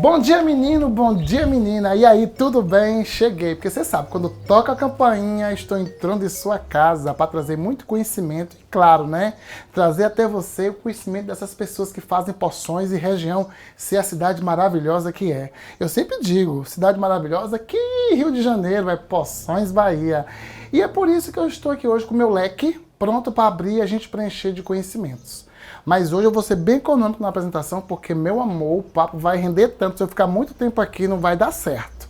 Bom dia, menino, bom dia, menina. E aí, tudo bem? Cheguei, porque você sabe, quando toca a campainha, estou entrando em sua casa para trazer muito conhecimento e, claro, né, trazer até você o conhecimento dessas pessoas que fazem poções e região ser a cidade maravilhosa que é. Eu sempre digo, cidade maravilhosa que Rio de Janeiro, é Poções, Bahia. E é por isso que eu estou aqui hoje com o meu leque pronto para abrir e a gente preencher de conhecimentos. Mas hoje eu vou ser bem econômico na apresentação, porque, meu amor, o papo vai render tanto. Se eu ficar muito tempo aqui, não vai dar certo.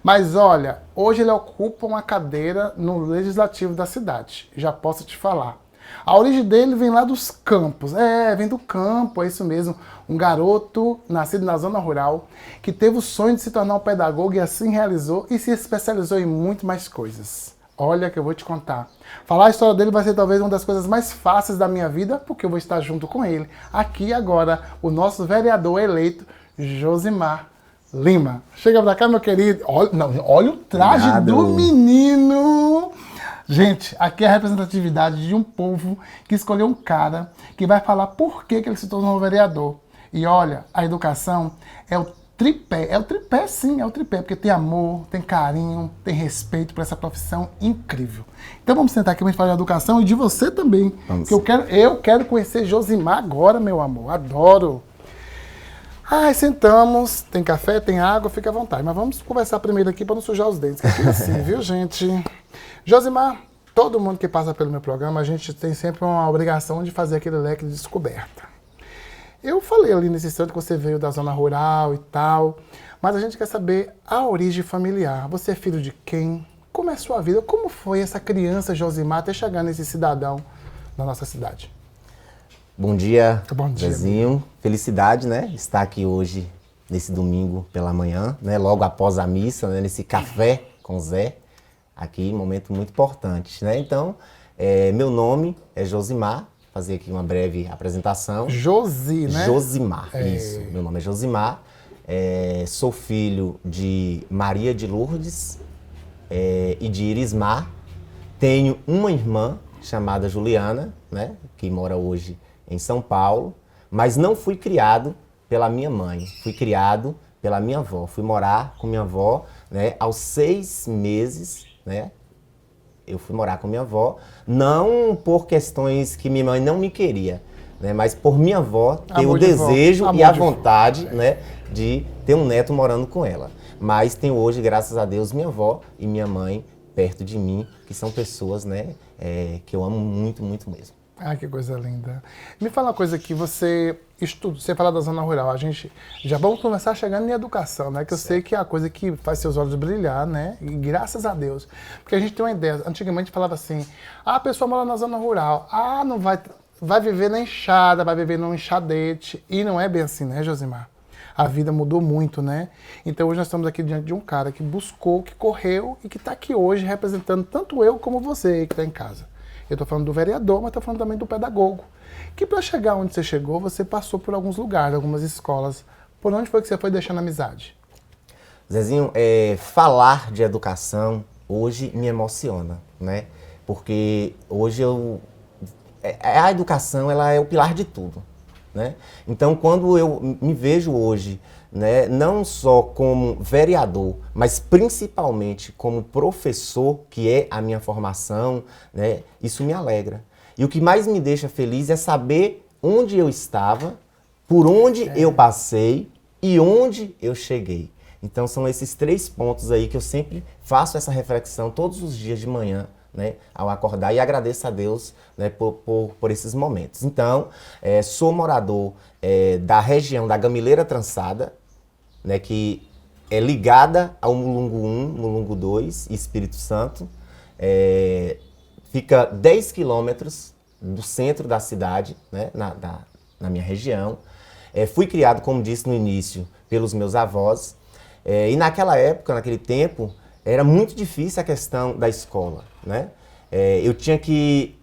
Mas olha, hoje ele ocupa uma cadeira no Legislativo da cidade. Já posso te falar. A origem dele vem lá dos campos. Vem do campo, é isso mesmo. Um garoto nascido na zona rural, que teve o sonho de se tornar um pedagogo e assim realizou e se especializou em muito mais coisas. Olha que eu vou te contar. Falar a história dele vai ser talvez uma das coisas mais fáceis da minha vida, porque eu vou estar junto com ele. Aqui e agora, o nosso vereador eleito, Josimar Lima. Chega pra cá, meu querido. Olha o traje Obrigado. do menino. Gente, aqui é a representatividade de um povo que escolheu um cara que vai falar por que ele se tornou vereador. E olha, a educação é o tripé. É o tripé, sim, é o tripé, porque tem amor, tem carinho, tem respeito por essa profissão incrível. Então vamos sentar aqui pra gente falar de educação e de você também. Vamos. Que eu quero conhecer Josimar agora, meu amor. Adoro. Ai, sentamos, tem café, tem água, fica à vontade. Mas vamos conversar primeiro aqui para não sujar os dentes. Que aqui é assim, viu, gente? Josimar, todo mundo que passa pelo meu programa, a gente tem sempre uma obrigação de fazer aquele leque de descoberta. Eu falei ali nesse instante que você veio da zona rural e tal, mas a gente quer saber a origem familiar. Você é filho de quem? Como é a sua vida? Como foi essa criança Josimar até chegar nesse cidadão na nossa cidade? Bom dia, Bom dia, Zezinho. Felicidade, né? Estar aqui hoje, nesse domingo pela manhã, né? Logo após a missa, né? Nesse café com Zé. Aqui, momento muito importante, né? Então, meu nome é Josimar. Fazer aqui uma breve apresentação. Josi, né? Josimar, isso. Meu nome é Josimar. Sou filho de Maria de Lourdes e de Irismar. Tenho uma irmã chamada Juliana, né? Que mora hoje em São Paulo. Mas não fui criado pela minha mãe. Fui criado pela minha avó. Fui morar com minha avó, né? Aos 6 meses, né? Eu fui morar com minha avó, não por questões que minha mãe não me queria, né, mas por minha avó ter o desejo e a vontade, né, de ter um neto morando com ela. Mas tenho hoje, graças a Deus, minha avó e minha mãe perto de mim, que são pessoas, né, que eu amo muito, muito mesmo. Ah, que coisa linda. Me fala uma coisa que você estuda, você fala da zona rural, a gente já vamos começar chegando em educação, né? Que eu sei que é a coisa que faz seus olhos brilhar, né? E graças a Deus. Porque a gente tem uma ideia, antigamente falava assim, a pessoa mora na zona rural, não vai viver na enxada, vai viver num enxadete. E não é bem assim, né, Josimar? A vida mudou muito, né? Então hoje nós estamos aqui diante de um cara que buscou, que correu e que está aqui hoje representando tanto eu como você aí que está em casa. Eu estou falando do vereador, mas estou falando também do pedagogo. Que para chegar onde você chegou, você passou por alguns lugares, algumas escolas. Por onde foi que você foi deixando amizade? Zezinho, falar de educação hoje me emociona, né? Porque hoje a educação ela é o pilar de tudo, né? Então, quando eu me vejo hoje, né, não só como vereador, mas principalmente como professor, que é a minha formação, né, isso me alegra. E o que mais me deixa feliz é saber onde eu estava, por onde eu passei e onde eu cheguei. Então são esses 3 pontos aí que eu sempre faço essa reflexão todos os dias de manhã, né, ao acordar, e agradeço a Deus, né, por esses momentos. Então, sou morador da região da Gamileira Trançada, né, que é ligada ao Mulungu 1, Mulungu 2 e Espírito Santo. Fica 10 quilômetros do centro da cidade, né, na minha região. Fui criado, como disse no início, pelos meus avós. E naquela época, naquele tempo, era muito difícil a questão da escola, né? Eu tinha que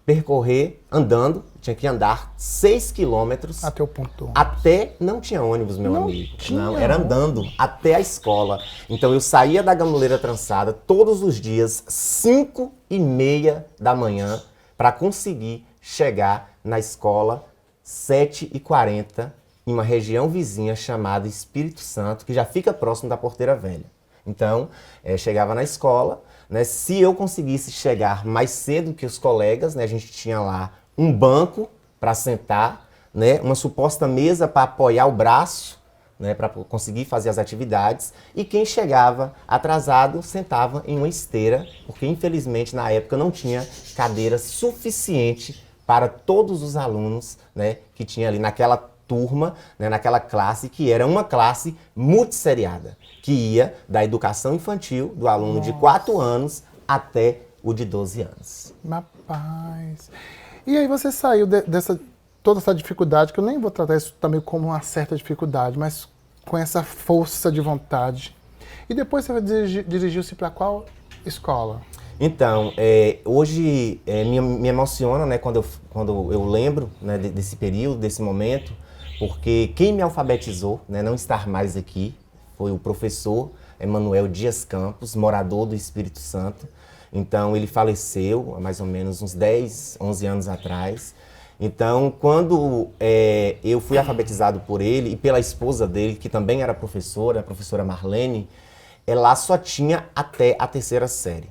percorrer andando, tinha que andar 6 quilômetros. Até o ponto. Até não tinha ônibus, meu Não amigo. tinha Não, era andando até a escola. Então eu saía da Gamileira Trançada todos os dias, 5h30 da manhã, para conseguir chegar na escola 7h40 em uma região vizinha chamada Espírito Santo, que já fica próximo da Porteira Velha. Então, chegava na escola, né, se eu conseguisse chegar mais cedo que os colegas, né, a gente tinha lá um banco para sentar, né, uma suposta mesa para apoiar o braço, né, para conseguir fazer as atividades, e quem chegava atrasado sentava em uma esteira, porque infelizmente na época não tinha cadeira suficiente para todos os alunos, né, que tinha ali naquela turma, né, naquela classe, que era uma classe multisseriada, que ia da educação infantil do aluno de 4 anos até o de 12 anos. Rapaz. E aí você saiu dessa toda essa dificuldade, que eu nem vou tratar isso também como uma certa dificuldade, mas com essa força de vontade. E depois você dirigiu-se para qual escola? Então, hoje me emociona, né, quando eu lembro, né, desse período, desse momento, porque quem me alfabetizou, né, não estar mais aqui, foi o professor Emanuel Dias Campos, morador do Espírito Santo. Então, ele faleceu há mais ou menos uns 10, 11 anos atrás. Então, quando eu fui alfabetizado por ele e pela esposa dele, que também era professora, a professora Marlene, lá só tinha até a 3ª série.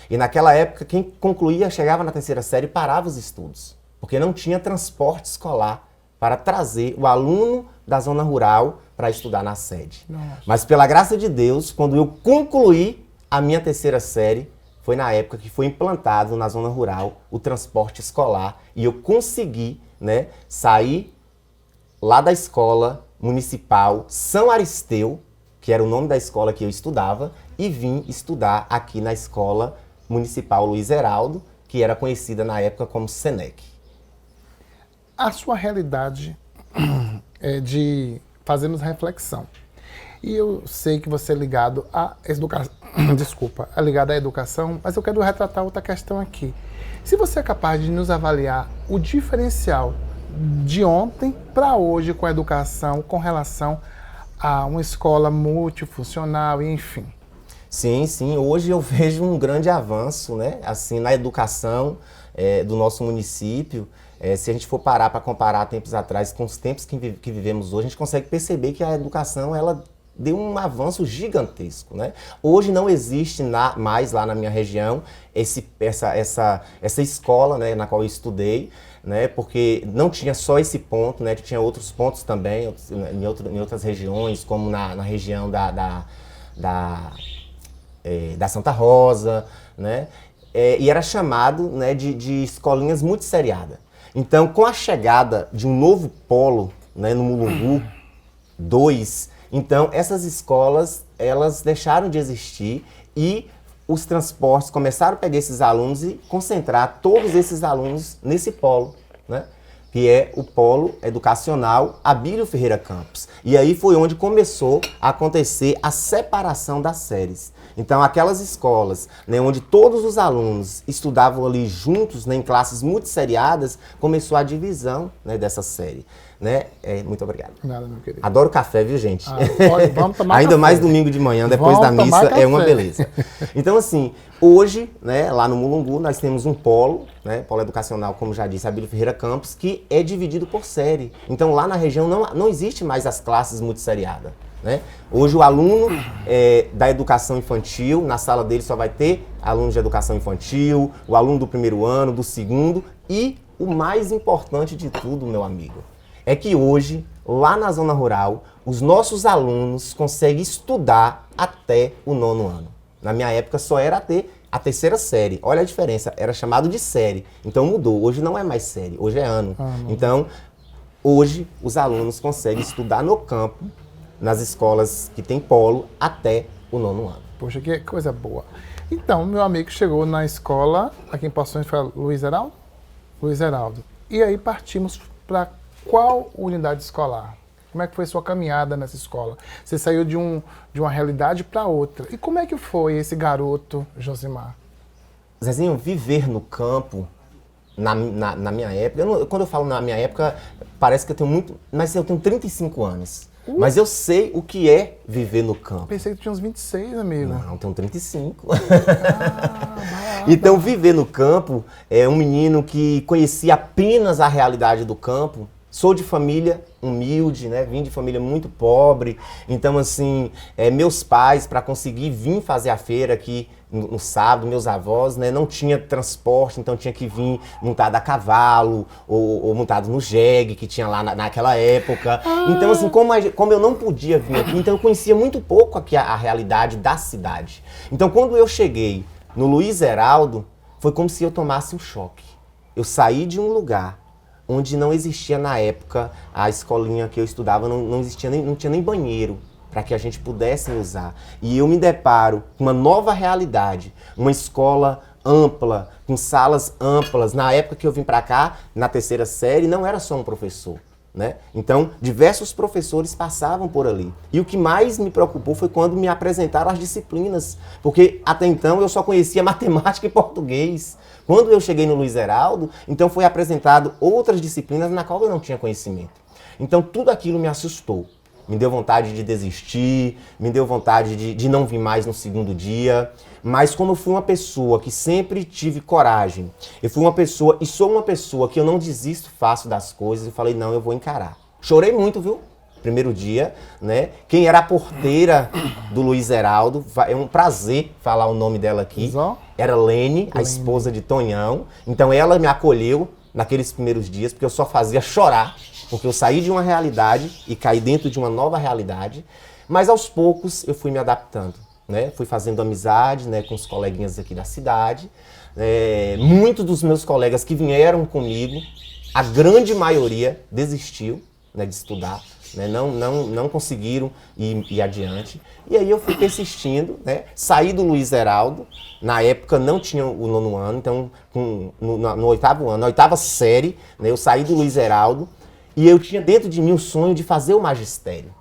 E naquela época, quem concluía, chegava na 3ª série, parava os estudos, porque não tinha transporte escolar para trazer o aluno da zona rural para estudar na sede. Nossa. Mas pela graça de Deus, quando eu concluí a minha 3ª série, foi na época que foi implantado na zona rural o transporte escolar e eu consegui, né, sair lá da escola municipal São Aristeu, que era o nome da escola que eu estudava, e vim estudar aqui na escola municipal Luiz Heraldo, que era conhecida na época como Senec. A sua realidade é de fazermos reflexão. E eu sei que você é ligado à educação, é ligado à educação, mas eu quero retratar outra questão aqui. Se você é capaz de nos avaliar o diferencial de ontem para hoje com a educação, com relação a uma escola multifuncional, enfim. Sim, sim. Hoje eu vejo um grande avanço, né, assim, na educação do nosso município. Se a gente for parar para comparar tempos atrás com os tempos que vivemos hoje, a gente consegue perceber que a educação, ela deu um avanço gigantesco, né? Hoje não existe mais lá na minha região essa escola, né, na qual eu estudei, né? Porque não tinha só esse ponto, né? Tinha outros pontos também em outras regiões, como na região da Santa Rosa, né? E era chamado, né, de escolinhas multisseriadas. Então, com a chegada de um novo polo, né, no Mulungu 2, então essas escolas, elas deixaram de existir e os transportes começaram a pegar esses alunos e concentrar todos esses alunos nesse polo, né, que é o Polo Educacional Abílio Ferreira Campos. E aí foi onde começou a acontecer a separação das séries. Então, aquelas escolas, né, onde todos os alunos estudavam ali juntos, né, em classes multisseriadas, começou a divisão, né, dessa série. Né? Muito obrigado. Nada, meu querido. Adoro café, viu, gente? Vamos tomar Ainda café. mais domingo de manhã, depois da missa, é uma beleza. Então, assim, hoje, né, lá no Mulungu, nós temos um polo, né, polo educacional, como já disse, Abílio Ferreira Campos, que é dividido por série. Então, lá na região não existe mais as classes multisseriadas. Né? Hoje o aluno da educação infantil, na sala dele só vai ter alunos de educação infantil, o aluno do 1º ano, do 2º e o mais importante de tudo, meu amigo, é que hoje, lá na zona rural, os nossos alunos conseguem estudar até o 9º ano. Na minha época só era ter a 3ª série. Olha a diferença, era chamado de série. Então mudou, hoje não é mais série, hoje é ano. Então, hoje os alunos conseguem estudar no campo, nas escolas que tem polo, até o 9º ano. Poxa, que coisa boa. Então, meu amigo chegou na escola, aqui em Poções, foi Luiz Heraldo? Luiz Heraldo. E aí partimos para qual unidade escolar? Como é que foi sua caminhada nessa escola? Você saiu de uma realidade para outra. E como é que foi esse garoto, Josimar? Zezinho, viver no campo, na minha época, quando eu falo na minha época, parece que eu tenho muito, mas eu tenho 35 anos. Mas eu sei o que é viver no campo. Pensei que tinha uns 26, amigo. Não, tenho 35. Então, viver no campo é um menino que conhecia apenas a realidade do campo, Sou de família humilde, né? Vim de família muito pobre. Então, assim, meus pais, para conseguir vir fazer a feira aqui no sábado, meus avós, né? Não tinha transporte, então tinha que vir montado a cavalo ou montado no jegue que tinha lá naquela época. Então, assim, como eu não podia vir aqui, então eu conhecia muito pouco aqui a realidade da cidade. Então, quando eu cheguei no Luiz Heraldo, foi como se eu tomasse um choque. Eu saí de um lugar onde não existia na época, a escolinha que eu estudava não tinha nem banheiro para que a gente pudesse usar. E eu me deparo com uma nova realidade, uma escola ampla, com salas amplas. Na época que eu vim para cá, na terceira série, não era só um professor, né? Então, diversos professores passavam por ali. E o que mais me preocupou foi quando me apresentaram as disciplinas, porque até então eu só conhecia matemática e português. Quando eu cheguei no Luiz Heraldo, então foi apresentado outras disciplinas na qual eu não tinha conhecimento. Então tudo aquilo me assustou. Me deu vontade de desistir, me deu vontade de não vir mais no segundo dia. Mas como eu fui uma pessoa que sempre tive coragem, eu fui uma pessoa e sou uma pessoa que eu não desisto fácil das coisas, eu falei, não, eu vou encarar. Chorei muito, viu? Primeiro dia, né? Quem era a porteira do Luiz Heraldo, é um prazer falar o nome dela aqui. Era Lene, a esposa de Tonhão. Então ela me acolheu naqueles primeiros dias, porque eu só fazia chorar, porque eu saí de uma realidade e caí dentro de uma nova realidade. Mas aos poucos eu fui me adaptando, né? Fui fazendo amizade, né, com os coleguinhas aqui da cidade. Muitos dos meus colegas que vieram comigo, a grande maioria desistiu, né, de estudar. Né, não conseguiram ir adiante. E aí eu fui persistindo, né, saí do Luiz Heraldo, na época não tinha o 9º ano, então no 8º ano, na 8ª série, né, eu saí do Luiz Heraldo e eu tinha dentro de mim o sonho de fazer o magistério.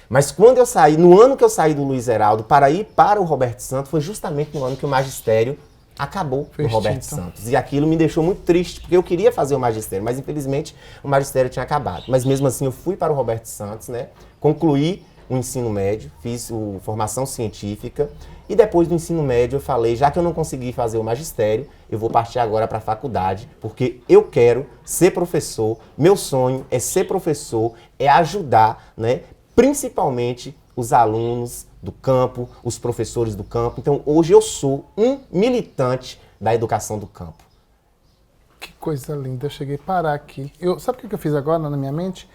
Mas quando eu saí, no ano que eu saí do Luiz Heraldo para ir para o Roberto Santos, foi justamente no ano que o magistério acabou no Roberto Santos. E aquilo me deixou muito triste, porque eu queria fazer o magistério, mas infelizmente o magistério tinha acabado. Mas mesmo assim eu fui para o Roberto Santos, né? Concluí o ensino médio, fiz formação científica e depois do ensino médio eu falei, já que eu não consegui fazer o magistério, eu vou partir agora para a faculdade, porque eu quero ser professor, meu sonho é ser professor, é ajudar, né? Principalmente os alunos do campo, os professores do campo. Então, hoje eu sou um militante da educação do campo. Que coisa linda. Eu cheguei a parar aqui. Sabe o que eu fiz agora na minha mente?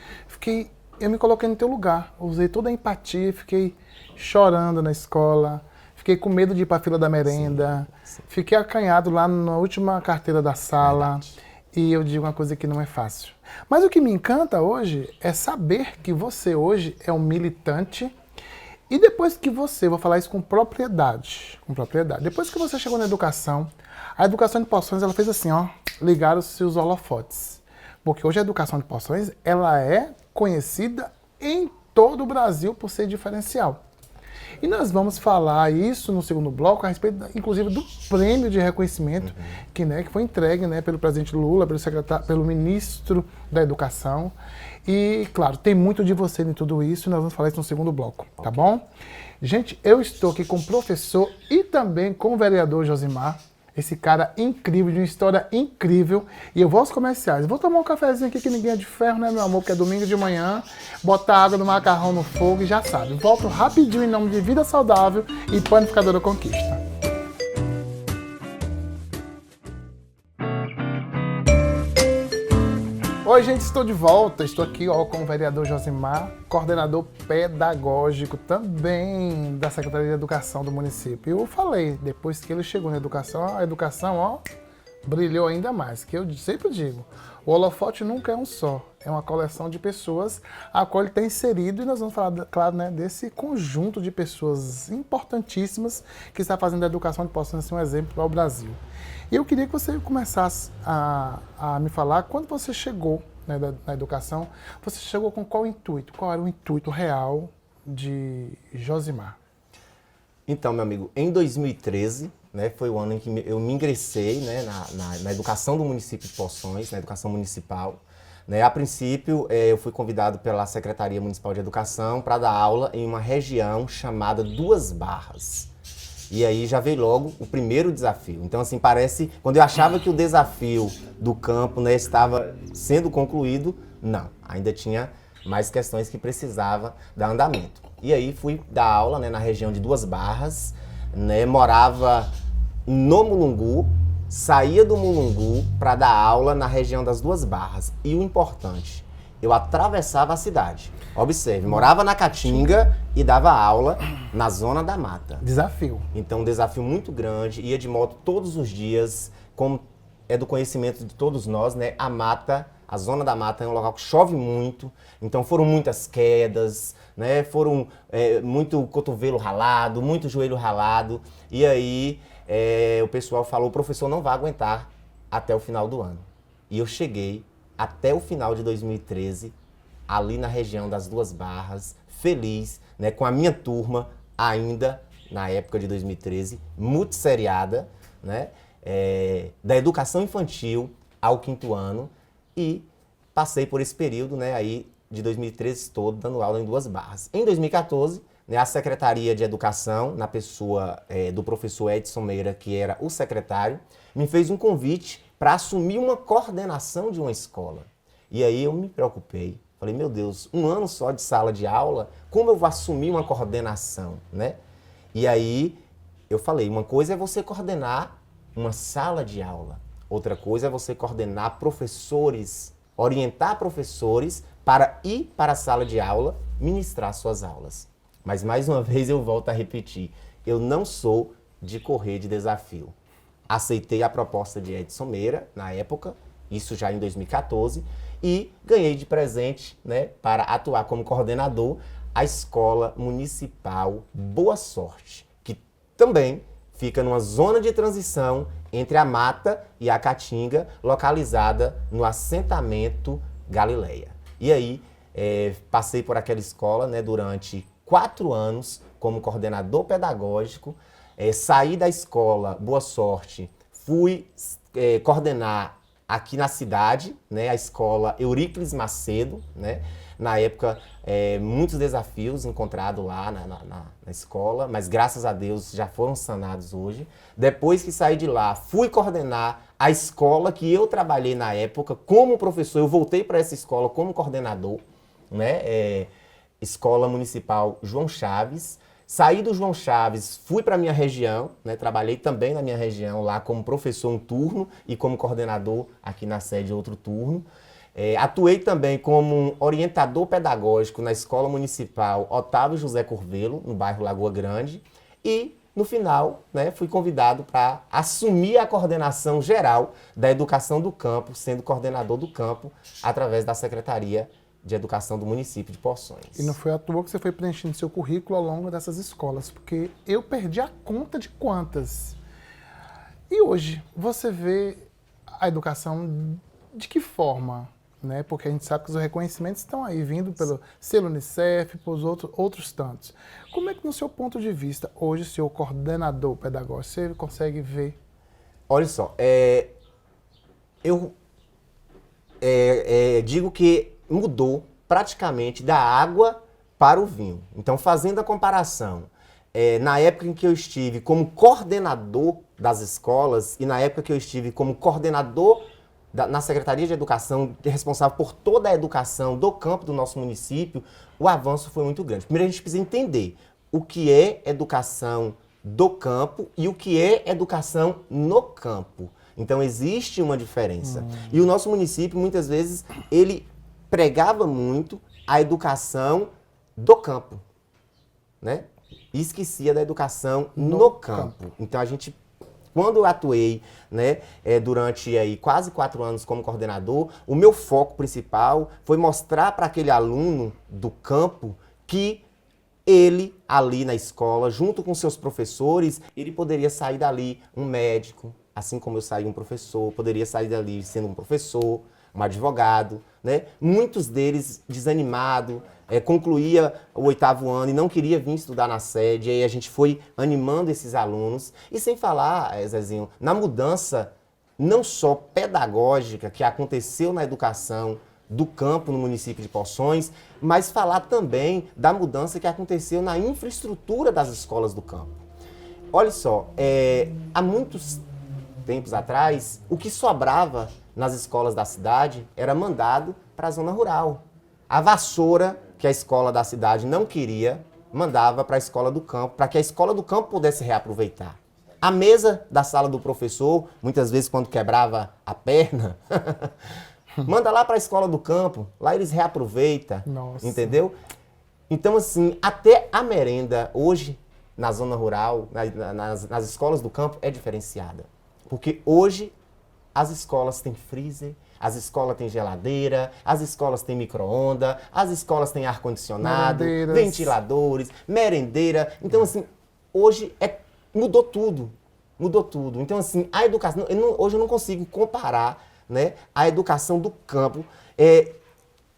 Eu me coloquei no teu lugar. Usei toda a empatia, fiquei chorando na escola, fiquei com medo de ir para a fila da merenda, sim. Fiquei acanhado lá na última carteira da sala. Verdade. E eu digo uma coisa que não é fácil. Mas o que me encanta hoje é saber que você hoje é um militante. E depois que você, vou falar isso com propriedade, depois que você chegou na educação, a educação de Poções, ela fez assim, ó, ligaram-se os holofotes. Porque hoje a educação de Poções, ela é conhecida em todo o Brasil por ser diferencial. E nós vamos falar isso no segundo bloco, a respeito, inclusive, do prêmio de reconhecimento que foi entregue, né, pelo presidente Lula, pelo ministro da Educação. E, claro, tem muito de você em tudo isso e nós vamos falar isso no segundo bloco, tá bom? Gente, eu estou aqui com o professor e também com o vereador Josimar, esse cara incrível, de uma história incrível. E eu vou aos comerciais. Vou tomar um cafezinho aqui que ninguém é de ferro, né, meu amor? Porque é domingo de manhã. Botar água no macarrão no fogo e já sabe. Volto rapidinho em nome de Vida Saudável e Panificadora Conquista. Oi, gente, estou de volta. Estou aqui com o vereador Josimar, coordenador pedagógico também da Secretaria de Educação do município. Eu falei, depois que ele chegou na educação, a educação, brilhou ainda mais. Que eu sempre digo, o holofote nunca é um só, é uma coleção de pessoas a qual ele está inserido e nós vamos falar, claro, né, desse conjunto de pessoas importantíssimas que está fazendo a educação de Poções ser um exemplo para o Brasil. E eu queria que você começasse a me falar, quando você chegou, né, na educação, você chegou com qual intuito? Qual era o intuito real de Josimar? Então, meu amigo, em 2013, né, foi o ano em que eu me ingressei, né, na educação do município de Poções, na educação municipal. Né, a princípio, eu fui convidado pela Secretaria Municipal de Educação para dar aula em uma região chamada Duas Barras. E aí já veio logo o primeiro desafio. Então, assim, parece... Quando eu achava que o desafio do campo, né, estava sendo concluído, não. Ainda tinha mais questões que precisava dar andamento. E aí fui dar aula, né, na região de Duas Barras, né, morava no Mulungu, saía do Mulungu para dar aula na região das Duas Barras. E o importante, eu atravessava a cidade. Observe, morava na Caatinga e dava aula na Zona da Mata. Desafio. Então, um desafio muito grande, ia de moto todos os dias, como é do conhecimento de todos nós, né? A mata, a Zona da Mata é um local que chove muito, então foram muitas quedas, né? Foram muito cotovelo ralado, muito joelho ralado, e aí o pessoal falou, o professor não vai aguentar até o final do ano. E eu cheguei até o final de 2013, ali na região das Duas Barras, feliz, né, com a minha turma, ainda na época de 2013, multisseriada, né, da educação infantil ao 5º ano, e passei por esse período, né, aí de 2013 todo, dando aula em Duas Barras. Em 2014, né, a Secretaria de Educação, na pessoa do professor Edson Meira, que era o secretário, me fez um convite para assumir uma coordenação de uma escola. E aí eu me preocupei. Falei, meu Deus, um ano só de sala de aula, como eu vou assumir uma coordenação, né? E aí eu falei, uma coisa é você coordenar uma sala de aula, outra coisa é você coordenar professores, orientar professores para ir para a sala de aula, ministrar suas aulas. Mas mais uma vez eu volto a repetir, eu não sou de correr de desafio. Aceitei a proposta de Edson Meira, na época, isso já em 2014, e ganhei de presente, né, para atuar como coordenador, a Escola Municipal Boa Sorte, que também fica numa zona de transição entre a Mata e a Caatinga, localizada no assentamento Galileia. E aí, passei por aquela escola, né, durante 4 anos como coordenador pedagógico, saí da escola Boa Sorte, fui coordenar aqui na cidade, né, a escola Euríclides Macedo, né, na época muitos desafios encontrados lá na escola, mas graças a Deus já foram sanados hoje. Depois que saí de lá, fui coordenar a escola que eu trabalhei na época como professor, eu voltei para essa escola como coordenador, né, Escola Municipal João Chaves. Saí do João Chaves, fui para a minha região, né, trabalhei também na minha região lá como professor um turno e como coordenador aqui na sede outro turno. Atuei também como orientador pedagógico na Escola Municipal Otávio José Curvelo, no bairro Lagoa Grande. E, no final, né, fui convidado para assumir a coordenação geral da educação do campo, sendo coordenador do campo através da Secretaria de Educação do município de Poções. E não foi à toa que você foi preenchendo seu currículo ao longo dessas escolas, porque eu perdi a conta de quantas. E hoje, você vê a educação de que forma? Né? Porque a gente sabe que os reconhecimentos estão aí, vindo pelo selo Unicef, por outros tantos. Como é que, no seu ponto de vista, hoje, o senhor coordenador pedagógico, você consegue ver? Olha só, eu digo que mudou praticamente da água para o vinho. Então, fazendo a comparação, na época em que eu estive como coordenador das escolas e na época que eu estive como coordenador na Secretaria de Educação, responsável por toda a educação do campo do nosso município, o avanço foi muito grande. Primeiro, a gente precisa entender o que é educação do campo e o que é educação no campo. Então, existe uma diferença. E o nosso município, muitas vezes, ele pregava muito a educação do campo, né? E esquecia da educação no campo. Então, quando eu atuei, né, durante aí, quase 4 anos como coordenador, o meu foco principal foi mostrar para aquele aluno do campo que ele, ali na escola, junto com seus professores, ele poderia sair dali um médico, assim como eu saí um professor, poderia sair dali sendo um professor, um advogado, né? Muitos deles desanimados, concluía o 8º ano e não queria vir estudar na sede, e aí a gente foi animando esses alunos. E sem falar, Zezinho, na mudança não só pedagógica que aconteceu na educação do campo no município de Poções, mas falar também da mudança que aconteceu na infraestrutura das escolas do campo. olha só, há muitos tempos atrás, o que sobrava nas escolas da cidade era mandado para a zona rural. A vassoura, que a escola da cidade não queria, mandava para a escola do campo, para que a escola do campo pudesse reaproveitar. A mesa da sala do professor, muitas vezes quando quebrava a perna, manda lá para a escola do campo, lá eles reaproveitam, Nossa. entendeu? Então, assim, até a merenda hoje, na zona rural, nas escolas do campo, é diferenciada. Porque hoje as escolas têm freezer, as escolas têm geladeira, as escolas têm micro-ondas, as escolas têm ar-condicionado, ventiladores, merendeira. Então, assim, hoje mudou tudo. Mudou tudo. Então, assim, a educação... hoje eu não consigo comparar, né, a educação do campo,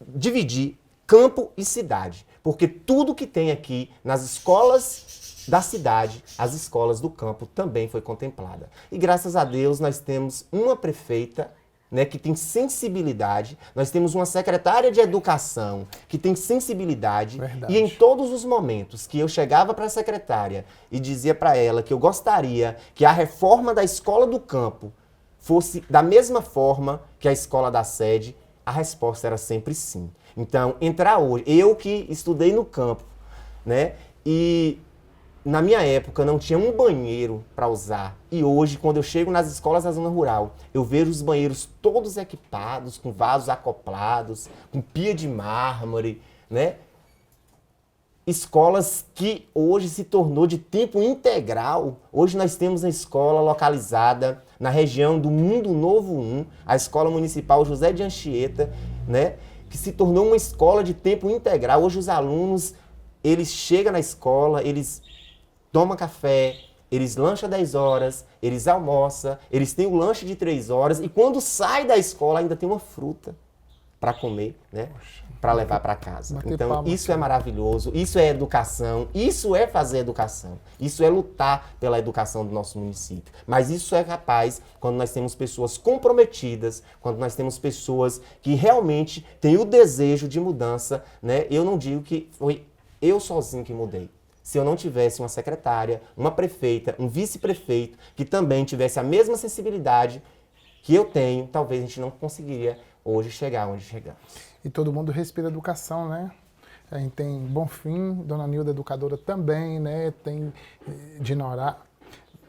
dividir campo e cidade. Porque tudo que tem aqui nas escolas da cidade, as escolas do campo também foi contemplada. E graças a Deus nós temos uma prefeita, né, que tem sensibilidade, nós temos uma secretária de educação que tem sensibilidade. Verdade. E em todos os momentos que eu chegava para a secretária e dizia para ela que eu gostaria que a reforma da escola do campo fosse da mesma forma que a escola da sede, a resposta era sempre sim. Então, entrar hoje, eu que estudei no campo, né, e na minha época não tinha um banheiro para usar. E hoje, quando eu chego nas escolas da zona rural, eu vejo os banheiros todos equipados, com vasos acoplados, com pia de mármore, né? Escolas que hoje se tornou de tempo integral. Hoje nós temos a escola localizada na região do Mundo Novo 1, a Escola Municipal José de Anchieta, né? Que se tornou uma escola de tempo integral. Hoje os alunos, eles chegam na escola, eles tomam café, eles lancham 10 horas, eles almoçam, eles têm o lanche de 3 horas e quando sai da escola ainda tem uma fruta para comer, né? Para levar para casa. Então isso é maravilhoso, isso é educação, isso é fazer educação, isso é lutar pela educação do nosso município. Mas isso é capaz quando nós temos pessoas comprometidas, quando nós temos pessoas que realmente têm o desejo de mudança, né? Eu não digo que foi eu sozinho que mudei. Se eu não tivesse uma secretária, uma prefeita, um vice-prefeito que também tivesse a mesma sensibilidade que eu tenho, talvez a gente não conseguiria hoje chegar onde chegamos. E todo mundo respira educação, né? A gente tem Bonfim, Dona Nilda, educadora também, né? Tem Dinorá,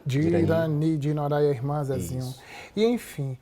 Dirani, Dinorá e a irmã Zezinho. Isso. E enfim,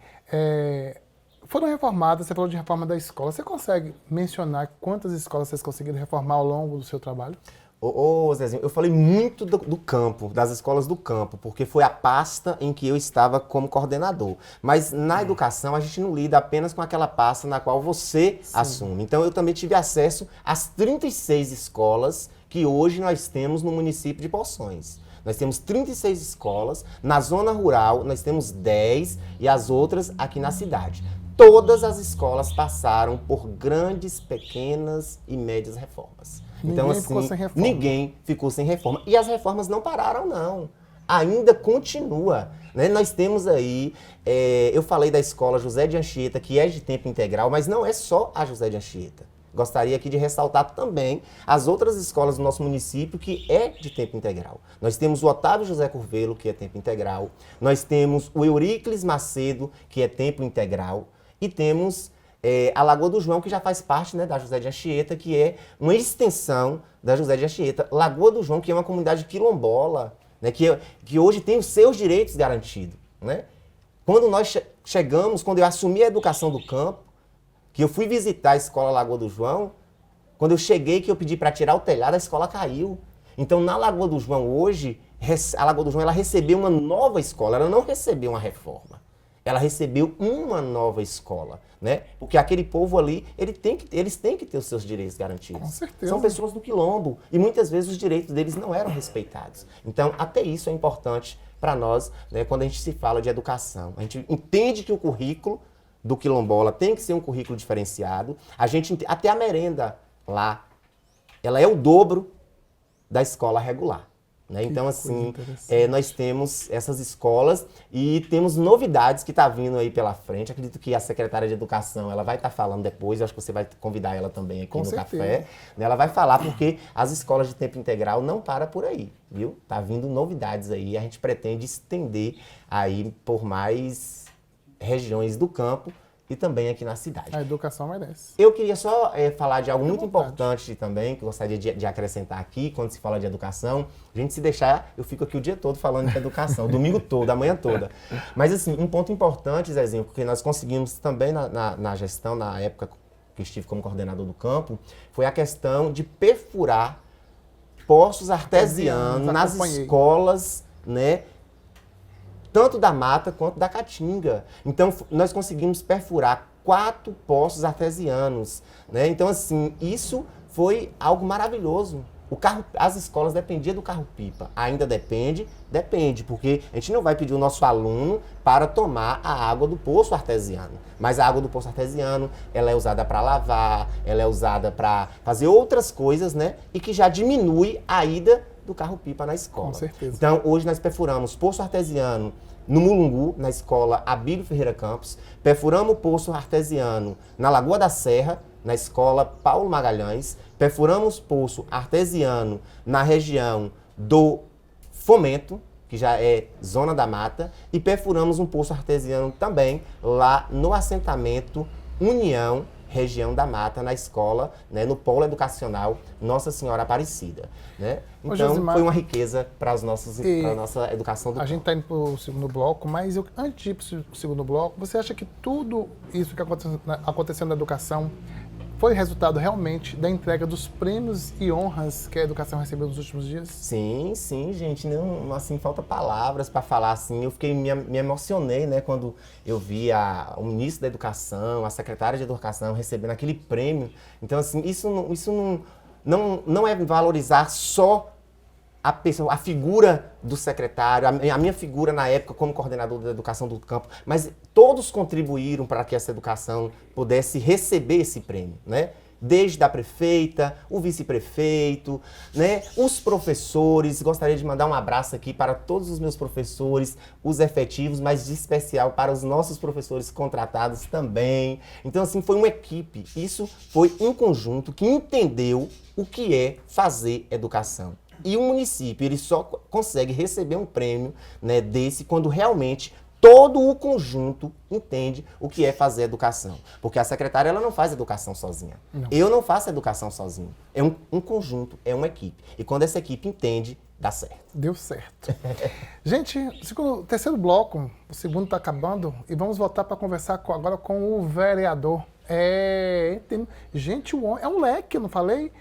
foram reformadas, você falou de reforma da escola. Você consegue mencionar quantas escolas vocês conseguiram reformar ao longo do seu trabalho? Ô Zezinho, eu falei muito do campo, das escolas do campo, porque foi a pasta em que eu estava como coordenador. Mas na educação a gente não lida apenas com aquela pasta na qual você assume. Então eu também tive acesso às 36 escolas que hoje nós temos no município de Poções. Nós temos 36 escolas, na zona rural nós temos 10 e as outras aqui na cidade. Todas as escolas passaram por grandes, pequenas e médias reformas. Então, assim, ninguém ficou sem reforma. E as reformas não pararam, não. Ainda continua. Né? Nós temos aí, eu falei da escola José de Anchieta, que é de tempo integral, mas não é só a José de Anchieta. Gostaria aqui de ressaltar também as outras escolas do nosso município que é de tempo integral. Nós temos o Otávio José Curvelo, que é tempo integral. Nós temos o Euríclides Macedo, que é tempo integral. E temos a Lagoa do João, que já faz parte, né, da José de Anchieta, que é uma extensão da José de Anchieta. Lagoa do João, que é uma comunidade quilombola, né, que hoje tem os seus direitos garantidos. Né? Quando nós chegamos, quando eu assumi a educação do campo, que eu fui visitar a escola Lagoa do João, quando eu cheguei, que eu pedi para tirar o telhado, a escola caiu. Então, na Lagoa do João hoje, a Lagoa do João ela recebeu uma nova escola, ela não recebeu uma reforma. Ela recebeu uma nova escola, né? Porque aquele povo ali, eles têm que ter os seus direitos garantidos. Com certeza. São pessoas do quilombo e muitas vezes os direitos deles não eram respeitados. Então, até isso é importante para nós, né, quando a gente se fala de educação. A gente entende que o currículo do quilombola tem que ser um currículo diferenciado. Até a merenda lá, ela é o dobro da escola regular. né? Então, assim, interessante. nós temos essas escolas e temos novidades que tá vindo aí pela frente. Acredito que a secretária de Educação, ela vai estar falando depois, eu acho que você vai convidar ela também aqui Com no certeza. café. Né? Ela vai falar porque as escolas de tempo integral não param por aí, viu? Tá vindo novidades aí, a gente pretende estender aí por mais regiões do campo e também aqui na cidade. A educação merece. Eu queria só falar de algo muito vontade. importante também, que eu gostaria de acrescentar aqui, quando se fala de educação. A gente se deixar, eu fico aqui o dia todo falando de educação, o domingo todo, a manhã toda. Mas assim, um ponto importante, Zezinho, porque nós conseguimos também na gestão, na época que estive como coordenador do campo, foi a questão de perfurar poços artesianos nas acompanhei. escolas, né? Tanto da Mata quanto da Caatinga. Então, nós conseguimos perfurar 4 poços artesianos, né? Então, assim, isso foi algo maravilhoso. As escolas dependiam do carro-pipa. Ainda depende, porque a gente não vai pedir o nosso aluno para tomar a água do poço artesiano. Mas a água do poço artesiano, ela é usada para lavar, ela é usada para fazer outras coisas, né? E que já diminui a ida do carro-pipa na escola. Com certeza. Então, hoje nós perfuramos poço artesiano no Mulungu, na escola Abílio Ferreira Campos. Perfuramos o poço artesiano na Lagoa da Serra, na escola Paulo Magalhães. Perfuramos poço artesiano na região do Fomento, que já é Zona da Mata. E perfuramos um poço artesiano também lá no assentamento União, região da Mata, na escola, né, no polo educacional Nossa Senhora Aparecida. Né? Então, Josimar, foi uma riqueza para a nossa educação do A gente campo. está indo para o segundo bloco, mas antes de ir para o segundo bloco, você acha que tudo isso que aconteceu na educação foi resultado realmente da entrega dos prêmios e honras que a educação recebeu nos últimos dias? Sim, gente, não, assim, falta palavras para falar, assim, eu me emocionei, né, quando eu vi o ministro da Educação, a secretária de Educação recebendo aquele prêmio. Então, assim, isso não é valorizar só a pessoa, a figura do secretário, a minha figura na época como coordenador da educação do campo, mas todos contribuíram para que essa educação pudesse receber esse prêmio, né? Desde a prefeita, o vice-prefeito, né? Os professores. Gostaria de mandar um abraço aqui para todos os meus professores, os efetivos, mas de especial para os nossos professores contratados também. Então, assim, foi uma equipe. Isso foi um conjunto que entendeu o que é fazer educação. E o município, ele só consegue receber um prêmio, né, desse quando realmente todo o conjunto entende o que é fazer educação. Porque a secretária, ela não faz educação sozinha. Não. Eu não faço educação sozinho. É um conjunto, é uma equipe. E quando essa equipe entende, dá certo. Deu certo. Gente, terceiro bloco, o segundo está acabando, e vamos voltar para conversar agora com o vereador. Gente, é um leque, eu não falei?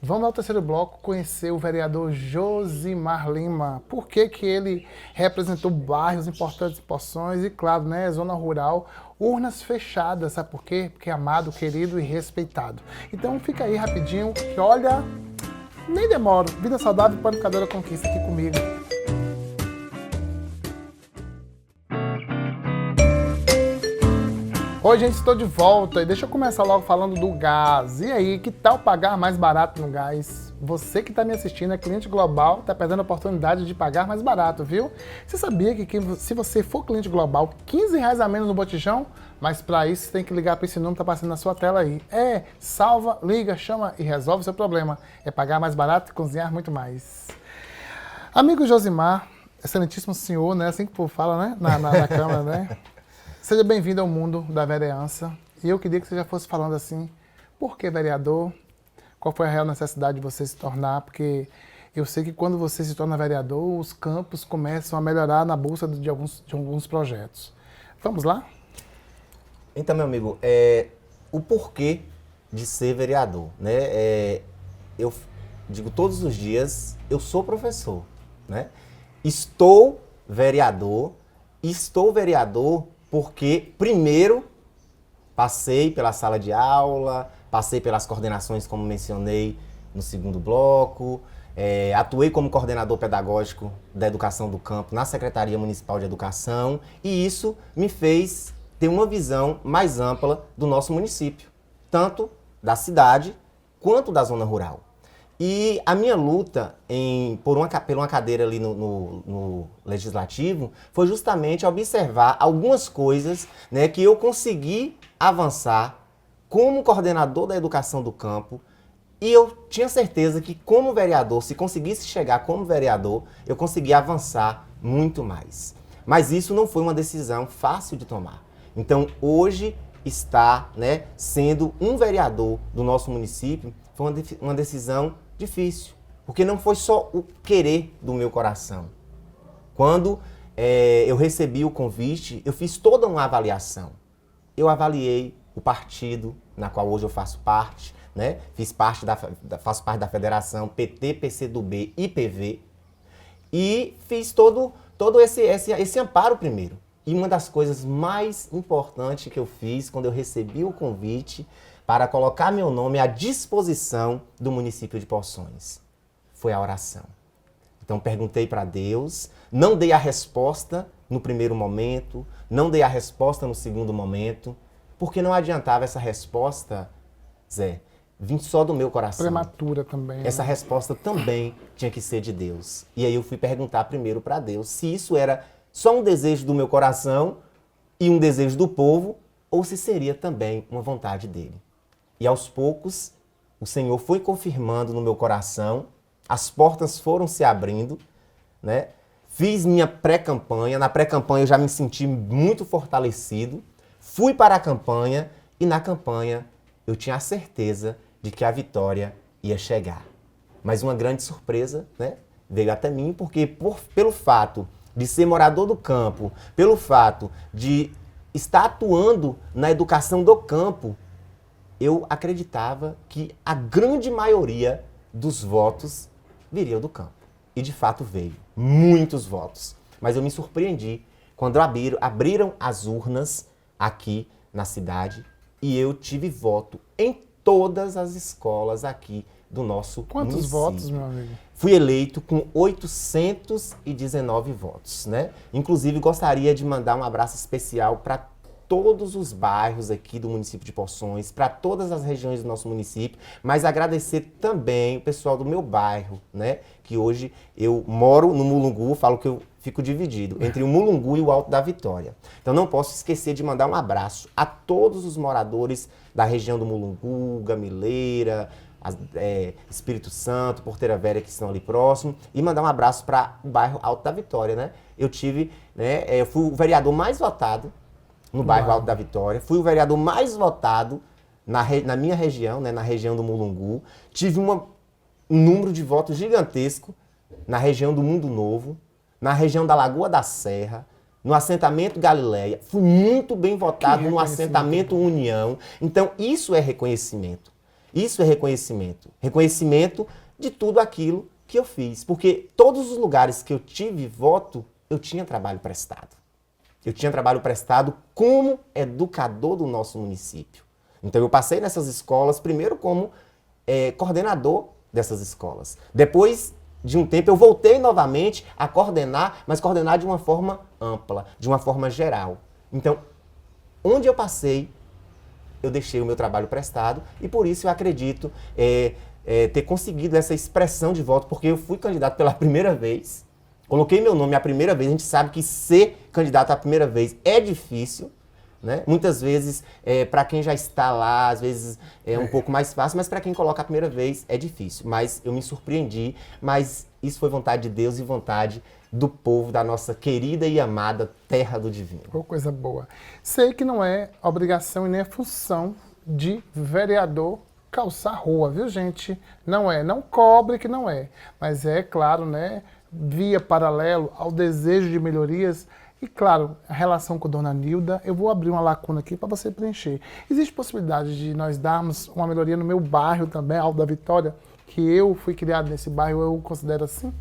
Vamos ao terceiro bloco conhecer o vereador Josimar Lima. Por que que ele representou bairros importantes em Poções e, claro, né, zona rural, urnas fechadas, sabe por quê? Porque é amado, querido e respeitado. Então fica aí rapidinho, que olha, nem demora. Vida Saudável e Panificadora Conquista aqui comigo. Oi, gente, estou de volta e deixa eu começar logo falando do gás. E aí, que tal pagar mais barato no gás? Você que está me assistindo é cliente global, está perdendo a oportunidade de pagar mais barato, viu? Você sabia que se você for cliente global, R$15 a menos no botijão? Mas para isso você tem que ligar para esse número que está passando na sua tela aí. Salva, liga, chama e resolve o seu problema. É pagar mais barato e cozinhar muito mais. Amigo Josimar, excelentíssimo senhor, né? Assim que o povo fala, né? Na Câmara, né? Seja bem-vindo ao mundo da vereança. E eu queria que você já fosse falando assim, por que vereador? Qual foi a real necessidade de você se tornar? Porque eu sei que quando você se torna vereador, os campos começam a melhorar na busca de alguns projetos. Vamos lá? Então, meu amigo, o porquê de ser vereador, né? Eu digo todos os dias, eu sou professor, né? Estou vereador porque, primeiro, passei pela sala de aula, passei pelas coordenações, como mencionei no segundo bloco, atuei como coordenador pedagógico da educação do campo na Secretaria Municipal de Educação, e isso me fez ter uma visão mais ampla do nosso município, tanto da cidade quanto da zona rural. E a minha luta por uma cadeira ali no Legislativo foi justamente observar algumas coisas, né, que eu consegui avançar como coordenador da educação do campo. E eu tinha certeza que como vereador, se conseguisse chegar como vereador, eu conseguia avançar muito mais. Mas isso não foi uma decisão fácil de tomar. Então hoje está, né, sendo um vereador do nosso município, foi uma decisão difícil, porque não foi só o querer do meu coração. Quando eu recebi o convite, eu fiz toda uma avaliação. Eu avaliei o partido na qual hoje eu faço parte, né? Faço parte da federação PT, PCdoB e PV, e fiz todo esse amparo primeiro. E uma das coisas mais importantes que eu fiz quando eu recebi o convite para colocar meu nome à disposição do município de Poções foi a oração. Então perguntei para Deus, não dei a resposta no primeiro momento, não dei a resposta no segundo momento, porque não adiantava essa resposta, Zé, vir só do meu coração. Prematura também. Essa resposta também tinha que ser de Deus. E aí eu fui perguntar primeiro para Deus se isso era só um desejo do meu coração e um desejo do povo, ou se seria também uma vontade dele. E aos poucos, o Senhor foi confirmando no meu coração, as portas foram se abrindo, né? Fiz minha pré-campanha, na pré-campanha eu já me senti muito fortalecido, fui para a campanha e na campanha eu tinha a certeza de que a vitória ia chegar. Mas uma grande surpresa, né, veio até mim, porque pelo fato de ser morador do campo, pelo fato de estar atuando na educação do campo, eu acreditava que a grande maioria dos votos viria do campo. E de fato veio. Muitos votos. Mas eu me surpreendi quando abriram as urnas aqui na cidade e eu tive voto em todas as escolas aqui do nosso Quantos município. votos, meu amigo? Fui eleito com 819 votos, né? Inclusive, gostaria de mandar um abraço especial para todos os bairros aqui do município de Poções, para todas as regiões do nosso município, mas agradecer também o pessoal do meu bairro, né? Que hoje eu moro no Mulungu, falo que eu fico dividido entre o Mulungu e o Alto da Vitória. Então não posso esquecer de mandar um abraço a todos os moradores da região do Mulungu, Gamileira, Espírito Santo, Porteira Velha, que estão ali próximo, e mandar um abraço para o bairro Alto da Vitória, né? Eu fui o vereador mais votado no bairro Alto da Vitória, fui o vereador mais votado na minha região, né, na região do Mulungu, tive um número de votos gigantesco na região do Mundo Novo, na região da Lagoa da Serra, no assentamento Galileia, fui muito bem votado no assentamento União. Então isso é reconhecimento. Isso é reconhecimento. Reconhecimento de tudo aquilo que eu fiz. Porque todos os lugares que eu tive voto, eu tinha trabalho prestado. Eu tinha trabalho prestado como educador do nosso município. Então eu passei nessas escolas, primeiro como coordenador dessas escolas. Depois de um tempo eu voltei novamente a coordenar, mas coordenar de uma forma ampla, de uma forma geral. Então, onde eu passei, eu deixei o meu trabalho prestado e por isso eu acredito ter conseguido essa expressão de voto, porque eu fui candidato pela primeira vez, coloquei meu nome a primeira vez. A gente sabe que ser candidato a primeira vez é difícil, né? Muitas vezes, para quem já está lá, às vezes é um pouco mais fácil, mas para quem coloca a primeira vez é difícil. Mas eu me surpreendi, mas isso foi vontade de Deus e vontade do povo da nossa querida e amada Terra do Divino. Oh, coisa boa. Sei que não é obrigação e nem é função de vereador calçar rua, viu, gente? Não é, não cobre que não é. Mas é claro, né, via paralelo ao desejo de melhorias e, claro, a relação com a dona Nilda, eu vou abrir uma lacuna aqui para você preencher. Existe possibilidade de nós darmos uma melhoria no meu bairro também, Alto da Vitória, que eu fui criado nesse bairro, eu considero assim?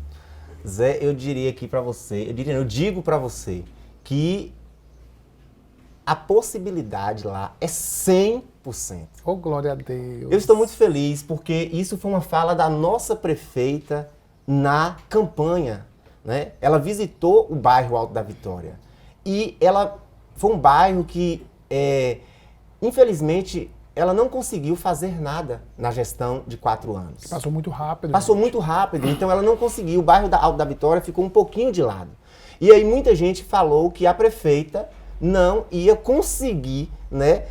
Zé, eu diria aqui para você, eu digo para você que a possibilidade lá é 100%. Oh, glória a Deus. Eu estou muito feliz porque isso foi uma fala da nossa prefeita na campanha, né? Ela visitou o bairro Alto da Vitória e ela foi um bairro que, infelizmente, ela não conseguiu fazer nada na gestão de 4 anos. Passou muito rápido. Passou muito rápido, então ela não conseguiu. O bairro da Alto da Vitória ficou um pouquinho de lado. E aí muita gente falou que a prefeita não ia conseguir, né,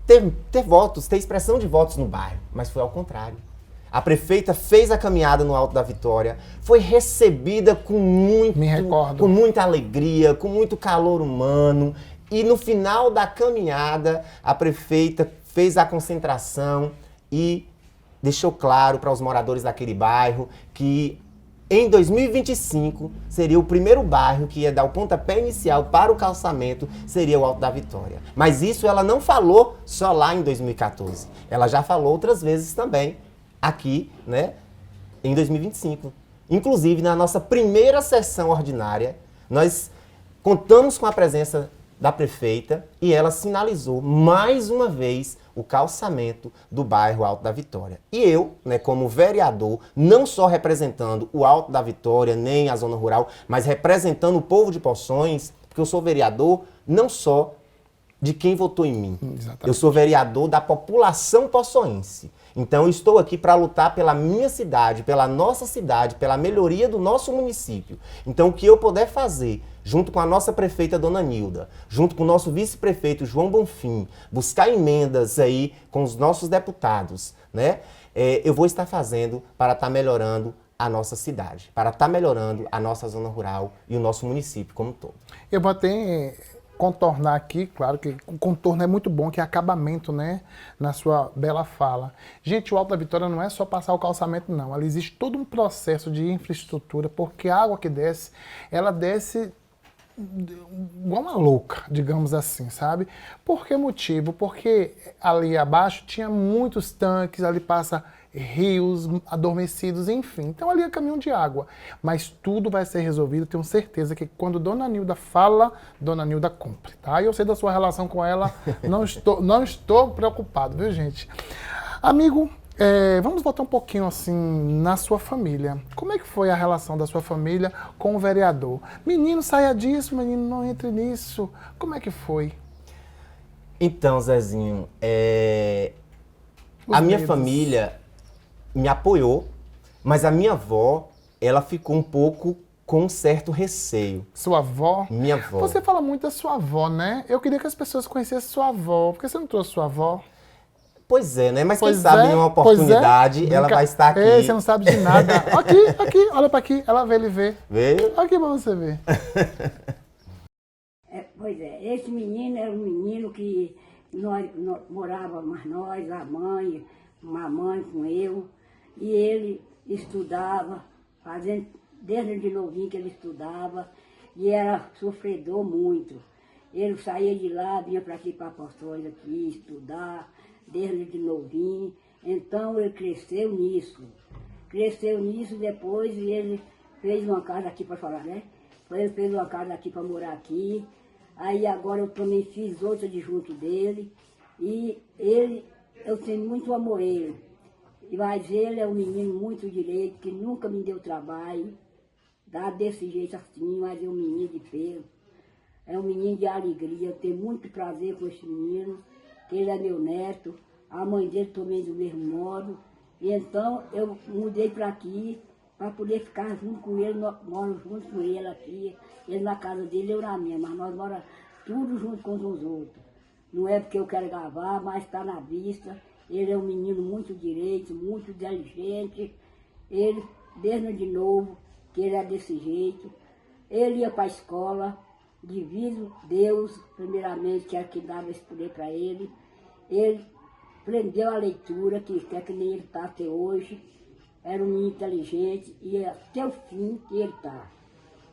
ter votos, ter expressão de votos no bairro. Mas foi ao contrário. A prefeita fez a caminhada no Alto da Vitória, foi recebida com muita alegria, com muito calor humano. E no final da caminhada, a prefeita fez a concentração e deixou claro para os moradores daquele bairro que em 2025 seria o primeiro bairro que ia dar o pontapé inicial para o calçamento, seria o Alto da Vitória. Mas isso ela não falou só lá em 2014. Ela já falou outras vezes também aqui, né, em 2025. Inclusive, na nossa primeira sessão ordinária, nós contamos com a presença da prefeita e ela sinalizou mais uma vez o calçamento do bairro Alto da Vitória. E eu, né, como vereador, não só representando o Alto da Vitória, nem a zona rural, mas representando o povo de Poções, porque eu sou vereador não só de quem votou em mim. Exatamente. Eu sou vereador da população poçoense. Então, eu estou aqui para lutar pela minha cidade, pela nossa cidade, pela melhoria do nosso município. Então, o que eu puder fazer, junto com a nossa prefeita, Dona Nilda, junto com o nosso vice-prefeito, João Bonfim, buscar emendas aí com os nossos deputados, né? Eu vou estar fazendo para estar melhorando a nossa cidade, para estar melhorando a nossa zona rural e o nosso município como um todo. Eu vou até contornar aqui, claro que o contorno é muito bom, que é acabamento, né, na sua bela fala. Gente, o Alto da Vitória não é só passar o calçamento, não. Ali existe todo um processo de infraestrutura, porque a água que desce, ela desce igual uma louca, digamos assim, sabe? Por que motivo? Porque ali abaixo tinha muitos tanques, ali passa rios adormecidos, enfim. Então ali é caminho de água. Mas tudo vai ser resolvido, tenho certeza que quando Dona Nilda fala, Dona Nilda cumpre, tá? E eu sei da sua relação com ela, não estou preocupado, viu, gente? Amigo, vamos voltar um pouquinho assim na sua família. Como é que foi a relação da sua família com o vereador? Menino, saia disso, menino, não entre nisso. Como é que foi? Então, Zezinho, a minha família me apoiou, mas a minha avó, ela ficou um pouco com um certo receio. Sua avó? Minha avó. Você fala muito da sua avó, né? Eu queria que as pessoas conhecessem sua avó. Por que você não trouxe sua avó? Pois é, né? Mas quem sabe em uma oportunidade ela vai estar aqui. Ei, você não sabe de nada. Aqui, olha pra aqui. Ela vê, ele vê. Veio? Aqui pra você ver. Pois é, esse menino era um menino que nós morávamos nós, a mãe, mamãe com eu, e ele estudava, desde de novinho que ele estudava, e era sofredor muito. Ele saía de lá, vinha para aqui, para Poções aqui, estudar, desde de novinho. Então ele cresceu nisso. Depois ele fez uma casa aqui para falar, né? Ele fez uma casa aqui para morar aqui. Aí agora eu também fiz outra de junto dele. E eu tenho muito amor a ele. Mas ele é um menino muito direito, que nunca me deu trabalho. Dá desse jeito assim, mas é um menino de peso. É um menino de alegria. Eu tenho muito prazer com esse menino, que ele é meu neto. A mãe dele também do mesmo modo. E então eu mudei para aqui, para poder ficar junto com ele, moro junto com ele aqui. Ele na casa dele, eu na minha, mas nós moramos tudo junto com os outros. Não é porque eu quero gravar, mas está na vista. Ele é um menino muito direito, muito inteligente. Ele, desde de novo, que ele é desse jeito. Ele ia para a escola, devido Deus, primeiramente, que era que dava esse poder para ele. Ele aprendeu a leitura, que é que nem ele está até hoje. Era um menino inteligente e até o fim que ele está.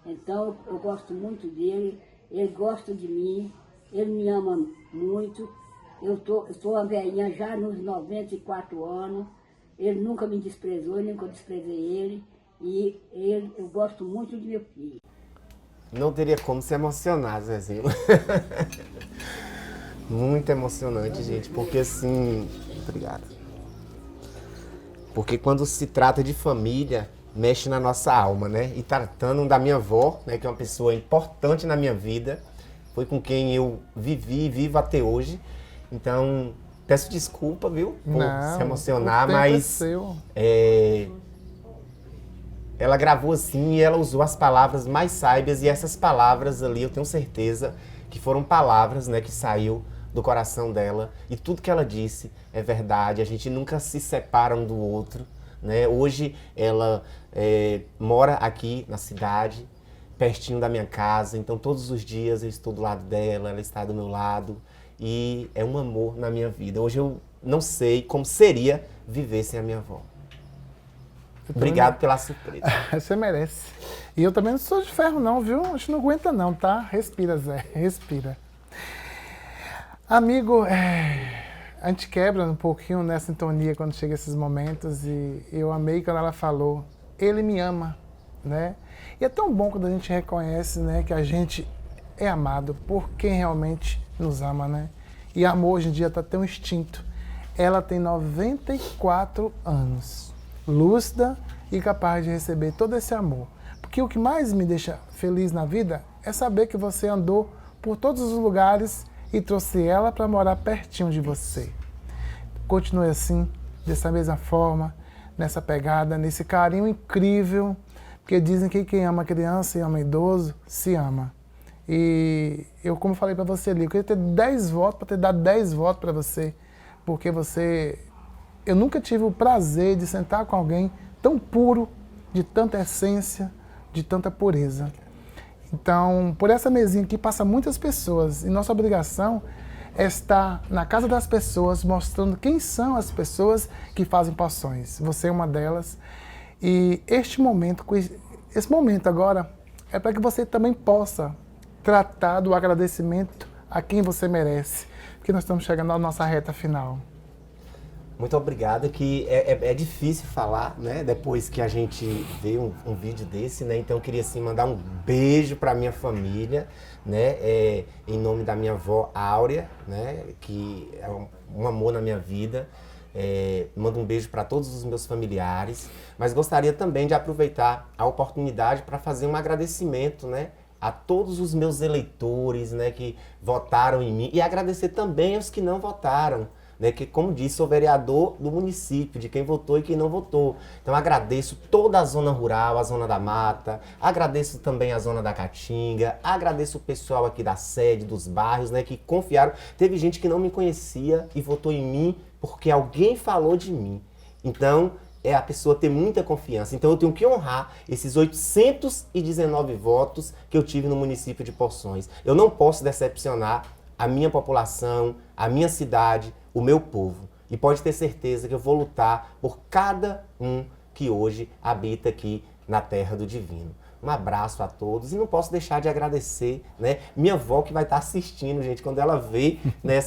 Então, eu gosto muito dele, ele gosta de mim, ele me ama muito. Eu sou uma velhinha já nos 94 anos, ele nunca me desprezou, eu nunca desprezei ele. E eu gosto muito de meu filho. Não teria como se emocionar, Zezinho. Muito emocionante, gente, porque assim... Obrigado. Porque quando se trata de família, mexe na nossa alma, né? E tratando da minha avó, né, que é uma pessoa importante na minha vida, foi com quem eu vivi e vivo até hoje. Então, peço desculpa, viu, por Não, se emocionar, o tempo mas é seu. Ela gravou assim e ela usou as palavras mais sábias, e essas palavras ali eu tenho certeza que foram palavras, né, que saiu do coração dela, e tudo que ela disse é verdade. A gente nunca se separa um do outro, né? Hoje ela mora aqui na cidade, pertinho da minha casa, então todos os dias eu estou do lado dela, ela está do meu lado, e é um amor na minha vida. Hoje eu não sei como seria viver sem a minha avó. Obrigado pela surpresa. Você merece. E eu também não sou de ferro não, viu? A gente não aguenta não, tá? Respira, Zé, respira. Amigo, a gente quebra um pouquinho nessa sintonia quando chega esses momentos, e eu amei quando ela falou, ele me ama, né? E é tão bom quando a gente reconhece, né, que a gente é amado por quem realmente nos ama, né? E amor hoje em dia está tão extinto. Ela tem 94 anos, lúcida e capaz de receber todo esse amor. Porque o que mais me deixa feliz na vida é saber que você andou por todos os lugares e trouxe ela para morar pertinho de você. Continue assim, dessa mesma forma, nessa pegada, nesse carinho incrível, porque dizem que quem ama criança e ama idoso, se ama. E eu, como falei para você ali, eu queria ter 10 votos para ter dado 10 votos para você, porque eu nunca tive o prazer de sentar com alguém tão puro, de tanta essência, de tanta pureza. Então, por essa mesinha aqui passa muitas pessoas, e nossa obrigação é estar na casa das pessoas, mostrando quem são as pessoas que fazem poções. Você é uma delas. E esse momento agora é para que você também possa tratar do agradecimento a quem você merece, porque nós estamos chegando à nossa reta final. Muito obrigado, que é difícil falar, né, depois que a gente vê um vídeo desse, né, então eu queria, assim, mandar um beijo para minha família, né, em nome da minha avó Áurea, né, que é um amor na minha vida. Mando um beijo para todos os meus familiares, mas gostaria também de aproveitar a oportunidade para fazer um agradecimento, né, a todos os meus eleitores, né, que votaram em mim, e agradecer também aos que não votaram, né, que, como disse, sou vereador do município, de quem votou e quem não votou. Então agradeço toda a zona rural, a zona da mata, agradeço também a zona da Caatinga, agradeço o pessoal aqui da sede, dos bairros, né, que confiaram. Teve gente que não me conhecia e votou em mim porque alguém falou de mim. Então, a pessoa ter muita confiança. Então eu tenho que honrar esses 819 votos que eu tive no município de Poções. Eu não posso decepcionar a minha população, a minha cidade, o meu povo. E pode ter certeza que eu vou lutar por cada um que hoje habita aqui na Terra do Divino. Um abraço a todos, e não posso deixar de agradecer, né, minha avó, que vai estar assistindo, gente, quando ela vê, né,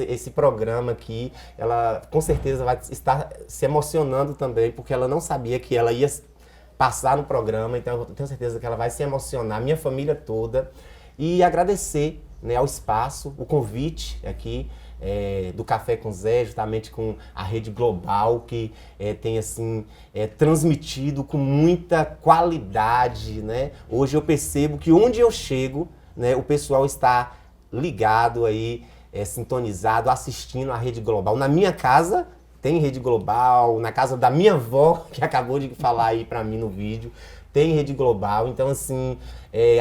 esse programa aqui, ela com certeza vai estar se emocionando também, porque ela não sabia que ela ia passar no programa, então eu tenho certeza que ela vai se emocionar, minha família toda, e agradecer, né, ao espaço, o convite aqui, do Café com Zé, justamente com a Rede Global, que tem, assim, transmitido com muita qualidade, né? Hoje eu percebo que onde eu chego, né, o pessoal está ligado aí, sintonizado, assistindo a Rede Global. Na minha casa tem Rede Global, na casa da minha avó, que acabou de falar aí pra mim no vídeo, tem Rede Global. Então, assim,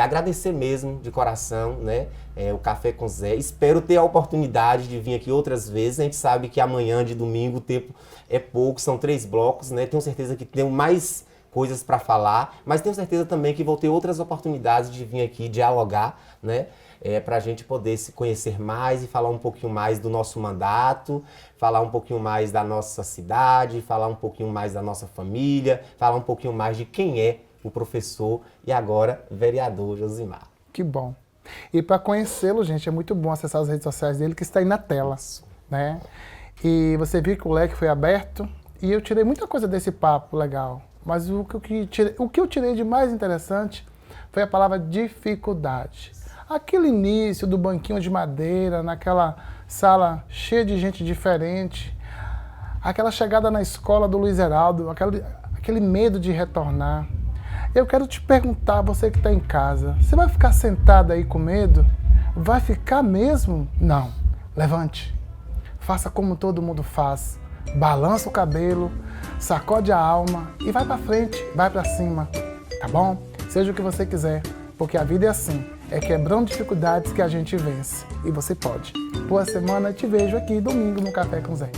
agradecer mesmo de coração, né, o Café com Zé. Espero ter a oportunidade de vir aqui outras vezes. A gente sabe que amanhã, de domingo, o tempo é pouco, são 3 blocos, né? Tenho certeza que tenho mais coisas para falar, mas tenho certeza também que vou ter outras oportunidades de vir aqui dialogar, né? Para a gente poder se conhecer mais e falar um pouquinho mais do nosso mandato, falar um pouquinho mais da nossa cidade, falar um pouquinho mais da nossa família, falar um pouquinho mais de quem é o professor e agora vereador Josimar. Que bom. E para conhecê-lo, gente, é muito bom acessar as redes sociais dele, que está aí na tela, né? E você viu que o leque foi aberto, e eu tirei muita coisa desse papo legal, mas o que eu tirei de mais interessante foi a palavra dificuldade. Aquele início do banquinho de madeira, naquela sala cheia de gente diferente, aquela chegada na escola do Luiz Heraldo, aquele medo de retornar. Eu quero te perguntar, você que está em casa, você vai ficar sentado aí com medo? Vai ficar mesmo? Não. Levante. faça como todo mundo faz. Balança o cabelo, sacode a alma e vai pra frente, vai pra cima, tá bom? Seja o que você quiser, porque a vida é assim, é quebrando dificuldades que a gente vence. E você pode. Boa semana, te vejo aqui domingo no Café com Zé.